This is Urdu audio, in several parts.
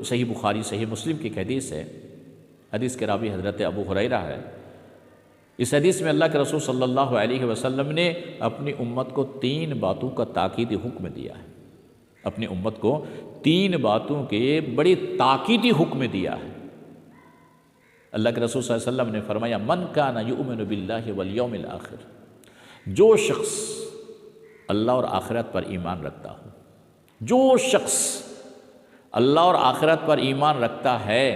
صحیح بخاری صحیح مسلم کی ایک حدیث ہے، حدیث کے راوی حضرت ابو ہریرہ ہے۔ اس حدیث میں اللہ کے رسول صلی اللہ علیہ وسلم نے اپنی امت کو 3 باتوں کا تاکیدی حکم دیا ہے، اپنی امت کو 3 باتوں کے بڑی تاکیدی حکم دیا ہے۔ اللہ کے رسول صلی اللہ علیہ وسلم نے فرمایا من کان یؤمن باللہ والیوم الآخر، جو شخص اللہ اور آخرت پر ایمان رکھتا ہو، جو شخص اللہ اور آخرت پر ایمان رکھتا ہے،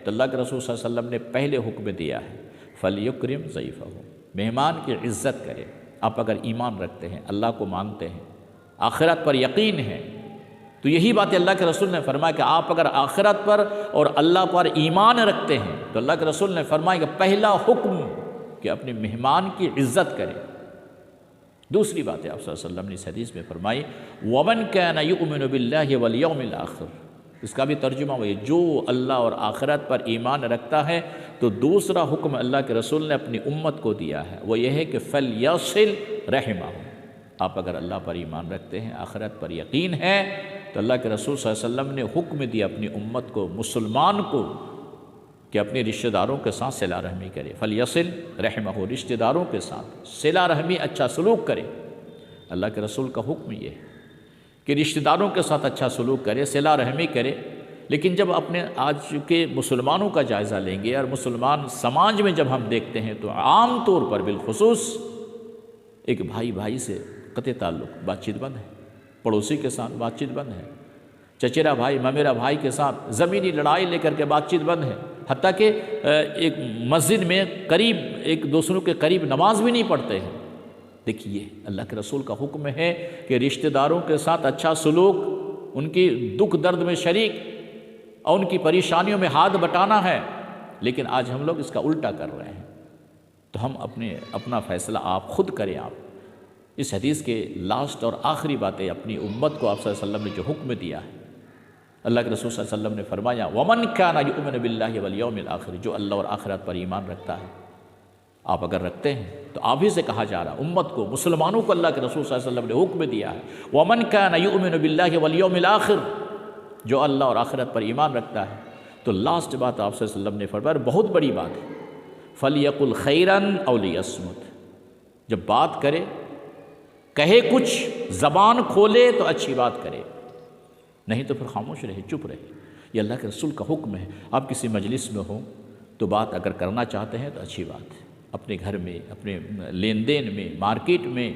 تو اللہ کے رسول صلی اللہ علیہ وسلم نے پہلے حکم دیا ہے فَلْيُكْرِمْ ضَيْفَهُ، مہمان کی عزت کرے۔ آپ اگر ایمان رکھتے ہیں، اللہ کو مانتے ہیں، آخرت پر یقین ہے، تو یہی بات اللہ کے رسول نے فرمایا کہ آپ اگر آخرت پر اور اللہ پر ایمان رکھتے ہیں تو اللہ کے رسول نے فرمایا کہ پہلا حکم کہ اپنے مہمان کی عزت کریں۔ دوسری بات ہے آپ صلی اللہ علیہ وسلم نے اس حدیث میں فرمائی وَمَنْ كَانَ يُؤْمِنُ بِاللَّهِ وَالْيَوْمِ الْآخِرِ، اس کا بھی ترجمہ وہی، جو اللہ اور آخرت پر ایمان رکھتا ہے تو دوسرا حکم اللہ کے رسول نے اپنی امت کو دیا ہے، وہ یہ ہے کہ فَلْيَصِلْ رَحِمَهُ، آپ اگر اللہ پر ایمان رکھتے ہیں، آخرت پر یقین ہے، تو اللہ کے رسول صلی اللہ علیہ وسلم نے حکم دیا اپنی امت کو، مسلمان کو، کہ اپنے رشتہ داروں کے ساتھ صلہ رحمی کرے۔ فَلْيَصِلْ رَحِمَهُ، رشتہ داروں کے ساتھ صلہ رحمی، اچھا سلوک کرے۔ اللہ کے رسول کا حکم یہ ہے کہ رشتہ داروں کے ساتھ اچھا سلوک کرے، صلہ رحمی کرے۔ لیکن جب اپنے آج کے مسلمانوں کا جائزہ لیں گے اور مسلمان سماج میں جب ہم دیکھتے ہیں تو عام طور پر بالخصوص ایک بھائی بھائی سے قطع تعلق، بات چیت بند ہے، پڑوسی کے ساتھ بات چیت بند ہے، چچیرا بھائی ممیرا بھائی کے ساتھ زمینی لڑائی لے کر کے بات چیت بند ہے، حتیٰ کہ ایک مسجد میں قریب ایک دوسروں کے قریب نماز بھی نہیں پڑھتے ہیں۔ دیکھیے اللہ کے رسول کا حکم ہے کہ رشتہ داروں کے ساتھ اچھا سلوک، ان کی دکھ درد میں شریک اور ان کی پریشانیوں میں ہاتھ بٹانا ہے، لیکن آج ہم لوگ اس کا الٹا کر رہے ہیں۔ تو ہم اپنا فیصلہ آپ خود کریں۔ آپ اس حدیث کے لاسٹ اور آخری باتیں اپنی امت کو آپ صلی اللہ علیہ وسلم نے جو حکم دیا ہے، اللہ کے رسول صلی اللہ علیہ وسلم نے فرمایا وَمَنْ كَانَ يُؤْمِنُ بِاللَّهِ وَالْيَوْمِ الْآخِرِ، جو اللہ اور آخرت پر ایمان رکھتا ہے، آپ اگر رکھتے ہیں تو آپ ہی سے کہا جا رہا امت کو، مسلمانوں کو اللہ کے رسول صلی اللہ علیہ وسلم نے حکم دیا ہے وَمَنْ كَانَ يُؤْمِنُ بِاللَّهِ وَالْيَوْمِ الْآخِرِ، جو اللہ اور آخرت پر ایمان رکھتا ہے۔ تو لاسٹ بات آپ صلی اللہ علیہ وسلم نے فرمایا، بہت بڑی بات ہے، فَلْيَقُلْ خَيْرًا أَوْ لِيَصْمُتْ، جب بات کرے، کہے کچھ، زبان کھولے تو اچھی بات کرے، نہیں تو پھر خاموش رہے، چپ رہے۔ یہ اللہ کے رسول کا حکم ہے۔ آپ کسی مجلس میں ہوں تو بات اگر کرنا چاہتے ہیں تو اچھی بات ہے، اپنے گھر میں، اپنے لین دین میں، مارکیٹ میں،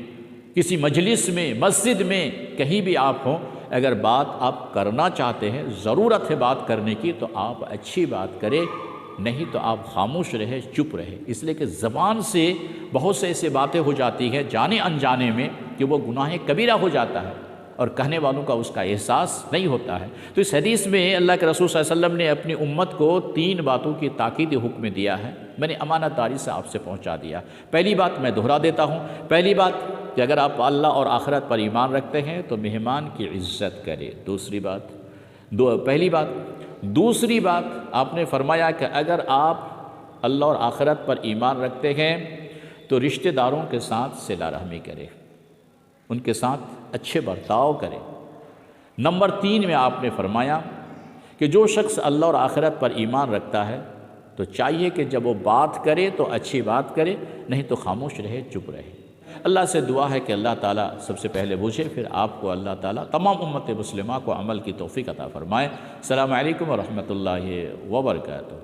کسی مجلس میں، مسجد میں، کہیں بھی آپ ہوں، اگر بات آپ کرنا چاہتے ہیں، ضرورت ہے بات کرنے کی، تو آپ اچھی بات کریں، نہیں تو آپ خاموش رہے، چپ رہے۔ اس لیے کہ زبان سے بہت سے ایسے باتیں ہو جاتی ہیں جانے انجانے میں کہ وہ گناہ کبیرہ ہو جاتا ہے اور کہنے والوں کا اس کا احساس نہیں ہوتا ہے۔ تو اس حدیث میں اللہ کے رسول صلی اللہ علیہ وسلم نے اپنی امت کو 3 باتوں کی تاکیدی حکم دیا ہے، میں نے امانت داری سے آپ سے پہنچا دیا۔ پہلی بات میں دہرا دیتا ہوں، پہلی بات کہ اگر آپ اللہ اور آخرت پر ایمان رکھتے ہیں تو مہمان کی عزت کرے۔ دوسری بات آپ نے فرمایا کہ اگر آپ اللہ اور آخرت پر ایمان رکھتے ہیں تو رشتہ داروں کے ساتھ صلہ رحمی کرے، ان کے ساتھ اچھے برتاؤ کرے۔ نمبر 3 میں آپ نے فرمایا کہ جو شخص اللہ اور آخرت پر ایمان رکھتا ہے تو چاہیے کہ جب وہ بات کرے تو اچھی بات کرے، نہیں تو خاموش رہے، چپ رہے۔ اللہ سے دعا ہے کہ اللہ تعالیٰ سب سے پہلے مجھے، پھر آپ کو اللہ تعالیٰ تمام امت مسلمہ کو عمل کی توفیق عطا فرمائے۔ السلام علیکم ورحمۃ اللہ وبرکاتہ۔